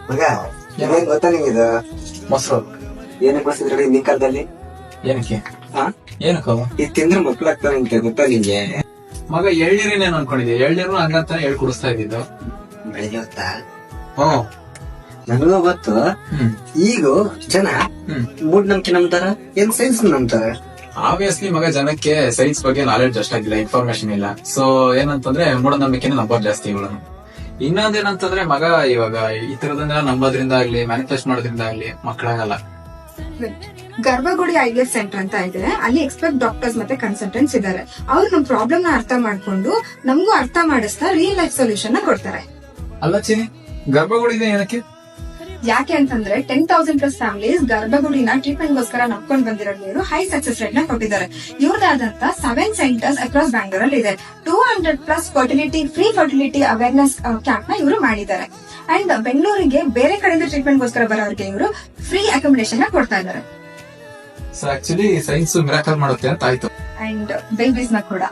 ಮಗ ಏನ್ ಗೊತ್ತಾ ನಿಂಗಿದು ಮೊಸರು ಏನಕ್ಕೆ ಬರ್ಸಿದ್ರೆ ಹಿಂದಿನ ಕಾಲದಲ್ಲಿ ಏನಕ್ಕೆ ಹಾ ಏನಕ್ಕ ಇದು ತಿಂದ್ರೆ ಮಕ್ಳಾಗ್ತಾವಂತೆ ಗೊತ್ತಾ ನಿಂಗೆ? ಮಗ ಎಳ್ನೀರೇನೇನು ಅನ್ಕೊಂಡಿದ್ದೆ, ಎಳ್ನೀರು ಹಂಗಂತಾನೆ ಹೇಳ್ ಕುಡಿಸ್ತಾ ಇದ್ದಿದ್ದು. ಬೆಳಿಗ್ಗೆ ಹೊತ್ತಾ ಹ್ಮ್ ನನಗೂ ಗೊತ್ತು. ಈಗ ಜನ ಮೂಢನಂಬಿಕೆ ನಂಬ್ತಾರ ಏನ್ ಸೈನ್ಸ್ ನಂಬ್ತಾರ? ಆಬ್ವಿಯಸ್ಲಿ ಮಗ ಜನಕ್ಕೆ ಸೈನ್ಸ್ ಬಗ್ಗೆ ನಾಲೆಡ್ಜ್ ಅಷ್ಟಾಗಿಲ್ಲ, ಇನ್ಫಾರ್ಮೇಶನ್ ಇಲ್ಲ. ಸೊ ಏನಂತಂದ್ರೆ ಮೂಢನಂಬಿಕೆನ ನಂಬೋದ್ ಜಾಸ್ತಿ ಇವುಗಳನ್ನು. ಇನ್ನೊಂದೇನಂತಂದ್ರೆ ಮಗ ಇವಾಗ ಈ ತರದನ್ನೆಲ್ಲ ನಂಬೋದ್ರಿಂದ ಆಗ್ಲಿ ಮ್ಯಾನಿಫೆಸ್ಟ್ ಮಾಡೋದ್ರಿಂದ ಆಗ್ಲಿ ಮಕ್ಕಳಾಗಲ್ಲ. ಗರ್ಭಗುಡಿ IVF ಸೆಂಟರ್ ಅಂತ ಇದೆ. ಅಲ್ಲಿ ಎಕ್ಸ್ಪರ್ಟ್ ಡಾಕ್ಟರ್ಸ್ ಮತ್ತೆ ಕನ್ಸಲ್ಟೆಂಟ್ಸ್ ಇದ್ದಾರೆ. ಅವ್ರು ನಮ್ ಪ್ರಾಬ್ಲಮ್ ನ ಅರ್ಥ ಮಾಡ್ಕೊಂಡು ನಮಗೂ ಅರ್ಥ ಮಾಡಿಸ್ತಾ ರಿಯಲ್ ಲೈಫ್ ಸೊಲ್ಯೂಷನ್ ನ ಕೊಡ್ತಾರೆ. ಅಲ್ಲ ಚಿನಿ, ಗರ್ಭಗುಡಿದೆ ಏನಕ್ಕೆ? ಯಾಕೆ ಅಂತಂದ್ರೆ 10,000+ ಫ್ಯಾಮಿಲೀಸ್ ಗರ್ಭಗುಡಿನ ಟ್ರೀಟ್ಮೆಂಟ್ ಗೋಸ್ಕರ ನಂಬ್ಕೊಂಡ್ ಬಂದಿರೋರು ಹೈ ಸಕ್ಸಸ್ ರೇಟ್ ನ ಕೊಟ್ಟಿದ್ದಾರೆ. ಇವ್ರದಾದಂತ 7 ಸೆಂಟರ್ಸ್ ಅಕ್ರಾಸ್ ಬ್ಯಾಂಗ್ಳೂರ್ ಅಲ್ಲಿ ಇದೆ. 200+ ಫ್ರೀ ಫರ್ಟಿಲಿಟಿ ಅವೇರ್ನೆಸ್ ಕ್ಯಾಂಪ್ ನ ಇವರು ಮಾಡಿದ್ದಾರೆ. ಅಂಡ್ ಬೆಂಗಳೂರಿಗೆ ಬೇರೆ ಕಡೆಯಿಂದ ಟ್ರೀಟ್ಮೆಂಟ್ ಗೋಸ್ಕರ ಬರೋರಿಗೆ ಇವರು ಫ್ರೀ ಅಕಾಮಿಡೇಷನ್ ನ ಕೊಡ್ತಾ ಇದ್ದಾರೆ. ಸೊ ಆಕ್ಚುಲಿ ಸೈನ್ಸ್ ಮಿರಾಕಲ್ ಮಾಡುತ್ತೆ ಅಂತ ಆಯ್ತು. ಅಂಡ್ ಬೇಬೀಸ್ ನ ಕೂಡ